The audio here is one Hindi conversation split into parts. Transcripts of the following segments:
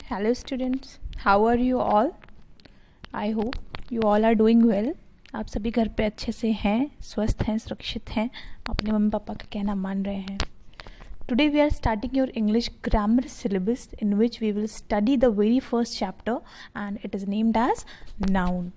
Hello students, how are you all? I hope you all are doing well. आप सभी घर पे अच्छे से हैं, स्वस्थ हैं, सुरक्षित हैं, अपने मम्मी पापा का कहना मान रहे हैं. Today we are starting your English grammar syllabus in which we will study the very first chapter and it is named as noun.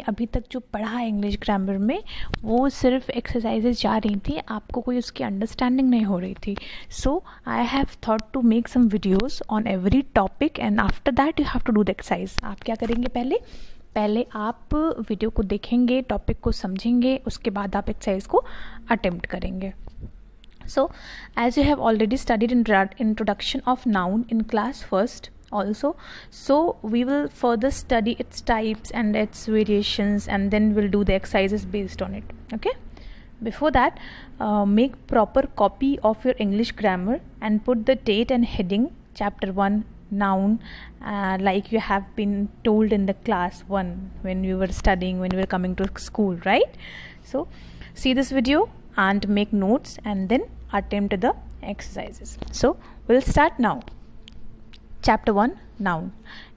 अभी तक जो पढ़ा है इंग्लिश ग्रामर में वो सिर्फ एक्सरसाइजेज जा रही थी, आपको कोई उसकी अंडरस्टैंडिंग नहीं हो रही थी. So I have thought to make some videos on every topic and after that you have to do the exercise. आप क्या करेंगे, पहले आप वीडियो को देखेंगे, टॉपिक को समझेंगे, उसके बाद आप एक्सरसाइज को अटेम्प्ट करेंगे. So as you have already studied introduction of noun in class first also, so we will further study its types and its variations and then we'll do the exercises based on it. Okay, before that make proper copy of your English grammar and put the date and heading chapter 1 noun like you have been told in the class 1 when you were studying, when you were coming to school, right? So see this video and make notes and then attempt the exercises. So we'll start now. Chapter 1 Noun.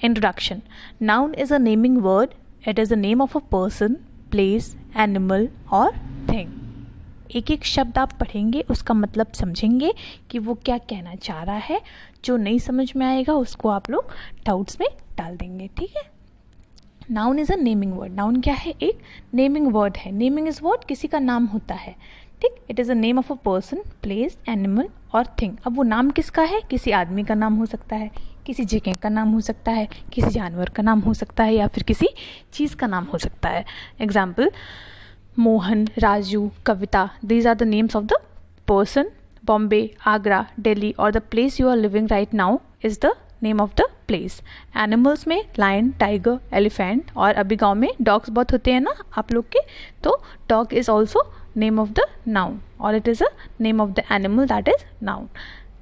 Introduction. Noun is a naming word. It is the name of a person, place, animal or thing. एक एक शब्द आप पढ़ेंगे, उसका मतलब समझेंगे कि वो क्या कहना चाह रहा है. जो नहीं समझ में आएगा उसको आप लोग डाउट्स में डाल देंगे, ठीक है. Noun is a naming word. Noun क्या है? एक नेमिंग वर्ड है. नेमिंग इज वर्ड, किसी का नाम होता है, ठीक. It is a name of a person, place, animal और थिंग. अब वो नाम किसका है? किसी आदमी का नाम हो सकता है, किसी जगह का नाम हो सकता है, किसी जानवर का नाम हो सकता है या फिर किसी चीज़ का नाम हो सकता है. Example, Mohan, Raju, Kavita. These are the names of the person. Bombay, Agra, Delhi और the place you are living right now is the name of the place. Animals में लायन, टाइगर, एलिफेंट और अभी गांव में डॉग्स बहुत होते हैं ना आप लोग के, तो dog is also name of the noun और it is a name of the animal that is noun.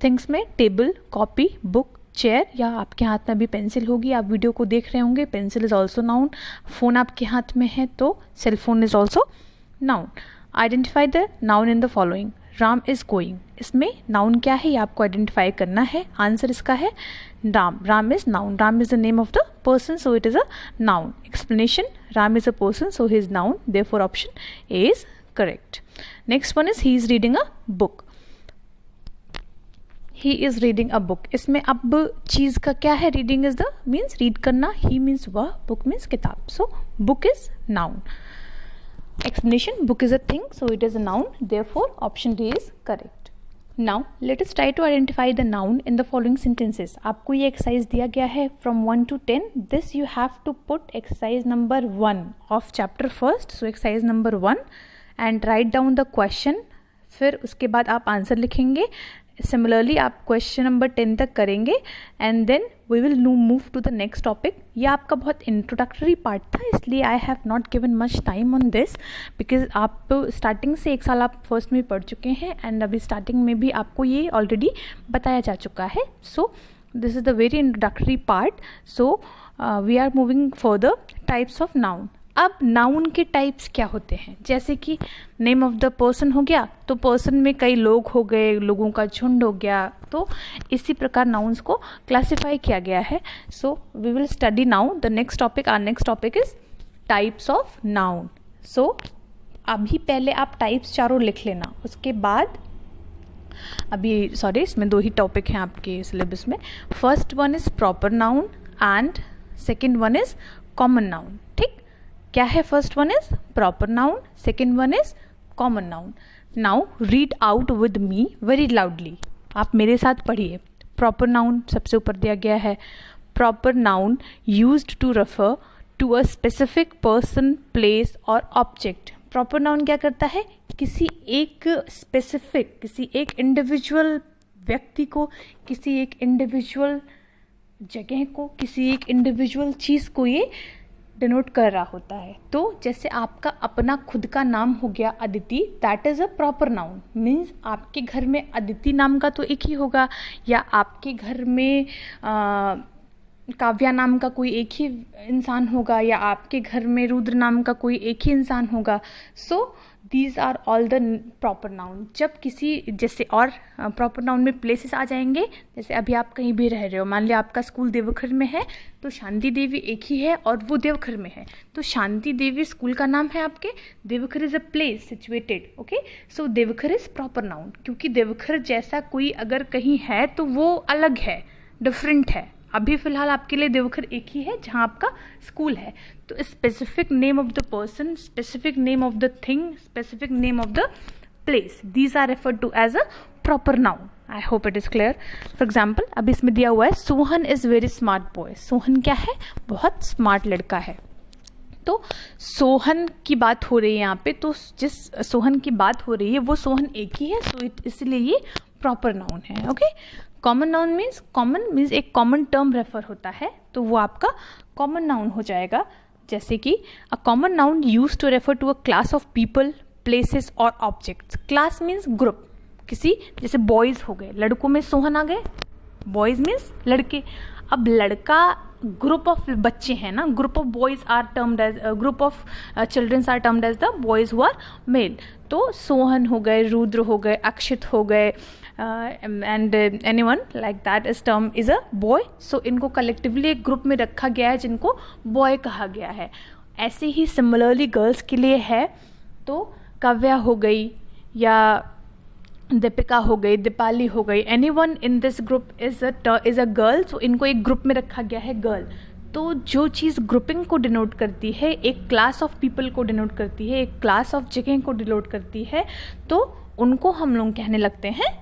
Things में टेबल, कॉपी, बुक, चेयर या आपके हाथ में अभी पेंसिल होगी, आप वीडियो को देख रहे होंगे, pencil is also noun. Phone आपके हाथ में है तो cell phone is also noun. Identify the noun in the following. Ram is going. इसमें नाउन क्या है ये आपको आइडेंटिफाई करना है. आंसर इसका है Ram. Ram is noun. Ram is the name of the person so it is a noun. Explanation, Ram is a person so he is noun, therefore option A is correct. Next one is he is reading a book. He is reading a book. इसमें अब चीज़ का क्या है? Reading is the means read करना, ही मीन्स वह, बुक मीन्स किताब. So book is noun. Explanation, book is a thing so it is a noun, therefore option D is correct. Now let us try to identify the noun in the following sentences. आपको ये एक्सरसाइज दिया गया है from 1 to 10. This you have to put exercise number 1 of chapter first. So exercise number 1 and write down the question. फिर उसके बाद आप आंसर लिखेंगे. सिमिलरली आप क्वेश्चन नंबर 10 तक करेंगे and then we will move to the next topic. ये आपका बहुत इंट्रोडक्टरी पार्ट था, इसलिए I have not given much time on this because आप स्टार्टिंग से एक साल आप फर्स्ट में पढ़ चुके हैं एंड अभी स्टार्टिंग में भी आपको ये ऑलरेडी बताया जा चुका है. So this is the very introductory part. So we are moving further. Types of noun. अब नाउन के टाइप्स क्या होते हैं? जैसे कि नेम ऑफ द पर्सन हो गया तो पर्सन में कई लोग हो गए, लोगों का झुंड हो गया, तो इसी प्रकार नाउन्स को क्लासिफाई किया गया है. So we will study now the next topic. Our next topic is types of noun. So अभी पहले आप टाइप्स चारों लिख लेना, उसके बाद इसमें 2 ही टॉपिक हैं आपके सिलेबस में. First one is proper noun and second one is common noun. ठीक, क्या है? First one is proper noun, second one is common noun. Now read out with me very loudly. आप मेरे साथ पढ़िए. प्रॉपर नाउन सबसे ऊपर दिया गया है. Proper noun used to refer to a specific person, place और ऑब्जेक्ट. प्रॉपर नाउन क्या करता है? किसी एक स्पेसिफिक, किसी एक इंडिविजुअल व्यक्ति को, किसी एक इंडिविजुअल जगह को, किसी एक इंडिविजुअल चीज़ को ये डिनोट कर रहा होता है. तो जैसे आपका अपना खुद का नाम हो गया Aditi, that is a proper noun. Means आपके घर में अदिति नाम का तो एक ही होगा, या आपके घर में काव्या नाम का कोई एक ही इंसान होगा, या आपके घर में रुद्र नाम का कोई एक ही इंसान होगा. So these are all the proper noun. जब किसी जैसे और प्रॉपर नाउन में प्लेसेस आ जाएंगे, जैसे अभी आप कहीं भी रह रहे हो, मान लिया आपका स्कूल देवघर में है, तो शांति देवी एक ही है और वो देवघर में है, तो शांति देवी स्कूल का नाम है आपके, Deoghar is a place situated. Okay, so Deoghar is proper noun, क्योंकि देवघर जैसा कोई अगर कहीं है तो वो अलग है, डिफरेंट है. अभी फिलहाल आपके लिए देवघर एक ही है जहाँ आपका स्कूल है. तो specific name of the person, specific name of the thing, specific name of the place, these are referred to as a proper noun. I hope it is clear. For example अभी इसमें दिया हुआ है Sohan is very smart boy. Sohan क्या है? बहुत स्मार्ट लड़का है. तो सोहन की बात हो रही है यहाँ पे, तो जिस सोहन की बात हो रही है वो सोहन एक ही है, सो इसलिए ये प्रॉपर नाउन है. ओके, कॉमन नाउन मीन्स एक कॉमन टर्म रेफर होता है, तो वो आपका कॉमन नाउन हो जाएगा. जैसे कि a common noun use to refer to a class of people, places और ऑब्जेक्ट्स. क्लास मीन्स ग्रुप, किसी जैसे बॉयज हो गए, लड़कों में सोहन आ गए, बॉयज मीन्स लड़के. अब लड़का ग्रुप ऑफ बच्चे हैं ना, group of boys are termed as, group of childrens are termed as the boys who are male. तो सोहन हो गए, रुद्र हो गए, अक्षित हो गए, and anyone like that is term is a boy. So इनको कलेक्टिवली एक ग्रुप में रखा गया है जिनको बॉय कहा गया है. ऐसे ही सिमिलरली गर्ल्स के लिए है, तो काव्या हो गई या दीपिका हो गई, दीपाली हो गई, anyone in this group is a girl. So इनको एक ग्रुप में रखा गया है गर्ल. तो जो चीज़ ग्रुपिंग को डिनोट करती है, एक क्लास ऑफ पीपल को डिनोट करती है, एक क्लास ऑफ जगह को डिनोट करती है, तो उनको हम लोग कहने लगते हैं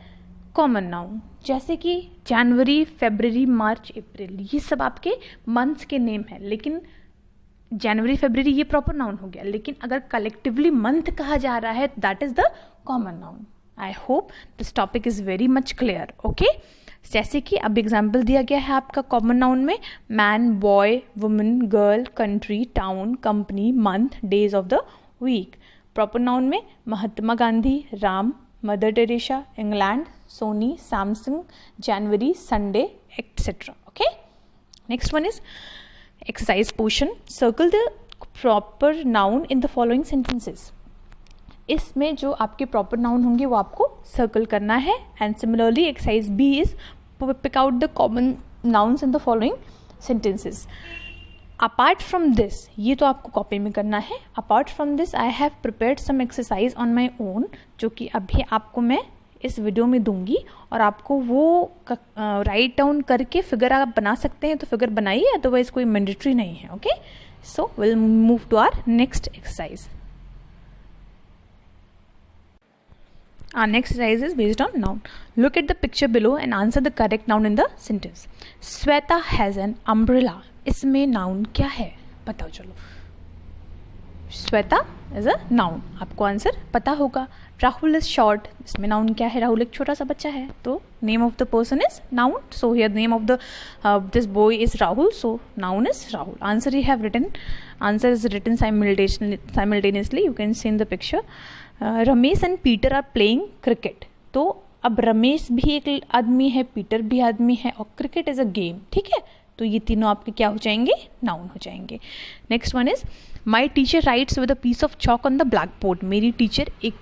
कॉमन नाउन. जैसे कि जनवरी, फरवरी, मार्च, अप्रैल, ये सब आपके मंथ्स के नेम हैं, लेकिन जनवरी, फरवरी ये प्रॉपर नाउन हो गया. लेकिन अगर कलेक्टिवली मंथ कहा जा रहा है, that is the common noun. I hope this topic is very much clear. Okay, जैसे कि अब एग्जाम्पल दिया गया है आपका कॉमन नाउन में, man, boy, woman, girl, country, town, company, month, days of the week. Proper noun में Mahatma Gandhi, Ram, Mother Teresa, England, Sony, Samsung, January, Sunday, etcetera. Okay, next one is exercise portion. Circle the proper noun in the following sentences. इसमें जो आपके प्रॉपर नाउन होंगे वो आपको सर्कल करना है. And similarly exercise B is pick out the common nouns in the following sentences. Apart from this, ये तो आपको कॉपी में करना है. Apart from this I have prepared some exercise on my own, जो कि अभी आपको मैं इस वीडियो में दूंगी, और आपको वो राइट डाउन करके फिगर आप बना सकते हैं तो फिगर बनाइए, अदरवाइज कोई मैंडेटरी नहीं है. Okay, so will move to our next exercise. Our next exercise is based on noun. Look at the picture below and answer the correct noun in the sentence. Sweta has an umbrella. इसमें noun क्या है? बताओ चलो. Sweta is a noun. आपको आंसर पता होगा. Rahul is short. इसमें noun क्या है? राहुल एक छोटा सा बच्चा है. तो name of the person is noun. So here name of the this boy is Rahul. So noun is Rahul. Answer you have written. Answer is written simultaneously. You can see in the picture. Ramesh and Peter are playing cricket. तो अब रमेश भी एक आदमी है, पीटर भी आदमी है, और क्रिकेट इज अ गेम. ठीक है, तो ये तीनों आपके क्या हो जाएंगे? नाउन हो जाएंगे. Next one is my teacher writes with a piece of chalk on the black board. मेरी टीचर एक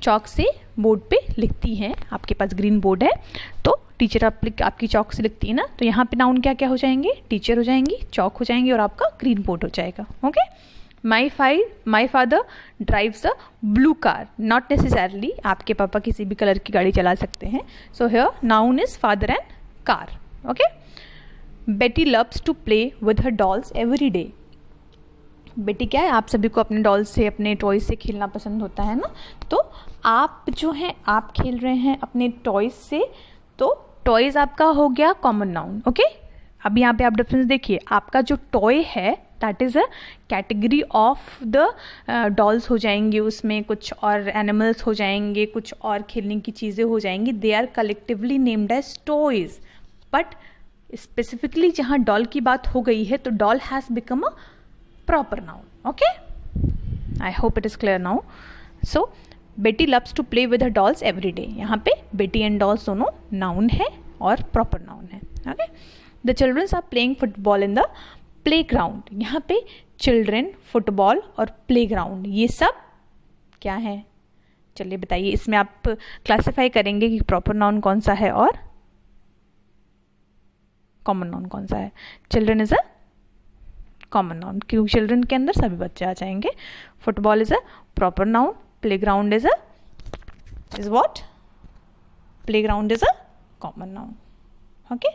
चॉक से बोर्ड पे लिखती है. आपके पास ग्रीन बोर्ड है, तो टीचर आपकी चॉक से लिखती है ना, तो यहाँ पे नाउन क्या क्या हो जाएंगे? टीचर हो जाएंगी, चॉक हो जाएंगे, और आपका ग्रीन बोर्ड हो जाएगा. Okay, My father drives a blue car. Not necessarily आपके पापा किसी भी कलर की गाड़ी चला सकते हैं. So here noun is father and car. Okay. Betty loves to play with her dolls every day. बेटी क्या है? आप सभी को अपने डॉल से, अपने टॉयज से खेलना पसंद होता है ना. तो आप जो हैं, आप खेल रहे हैं अपने टॉयज से, तो टॉयज आपका हो गया कॉमन नाउन. ओके, अब यहाँ पे आप डिफरेंस देखिए. आपका जो टॉय है that is a category of the dolls हो जाएंगे, उसमें कुछ और एनिमल्स हो जाएंगे, कुछ और खेलने की चीज़ें हो जाएंगी. They are collectively named as toys. But specifically जहाँ डॉल की बात हो गई है, तो doll has become a proper noun. Okay, I hope it is clear now. So Betty loves to play with her dolls every day. यहाँ पे बेटी एंड डॉल्स दोनों नाउन है और प्रॉपर नाउन है. Okay, the childrens are playing football in the play ground. यहाँ पे चिल्ड्रेन, फुटबॉल और प्ले ग्राउंड, ये सब क्या है? चलिए बताइए, इसमें आप क्लासिफाई करेंगे कि प्रॉपर नाउन कौन सा है और कॉमन नाउन कौन सा है। Children is a common noun, क्योंकि चिल्ड्रन के अंदर सभी बच्चे आ जाएंगे। Football is a proper noun, playground is what? Playground is a common noun. Okay,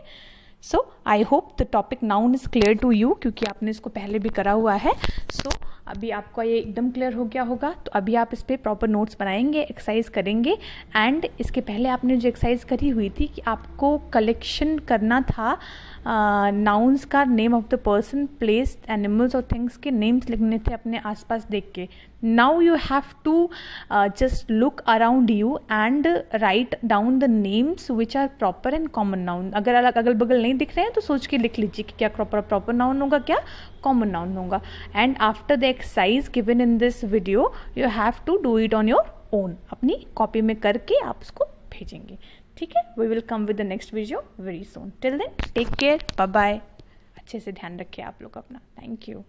so I hope the topic noun is clear to you, क्योंकि आपने इसको पहले भी करा हुआ है। सो अभी आपका ये एकदम क्लियर हो गया होगा। तो अभी आप इस पर प्रॉपर नोट्स बनाएंगे, एक्सरसाइज करेंगे। एंड इसके पहले आपने जो एक्सरसाइज करी हुई थी कि आपको कलेक्शन करना था नाउन्स का, name of the person, place, animals और थिंग्स के नेम्स लिखने थे अपने आसपास देख के। Now you have to just look around you and write down the names which are proper and common noun. अगर अगल बगल नहीं दिख रहे हैं तो सोच के लिख लीजिए कि क्या प्रॉपर नाउन होगा, क्या कॉमन नाउन होगा। And after the exercise given in this video you have to do it on your own, अपनी कॉपी में करके आप उसको भेजेंगे। ठीक है, we will come with the next video very soon. Till then take care, bye bye. अच्छे से ध्यान रखिए आप लोग अपना। Thank you.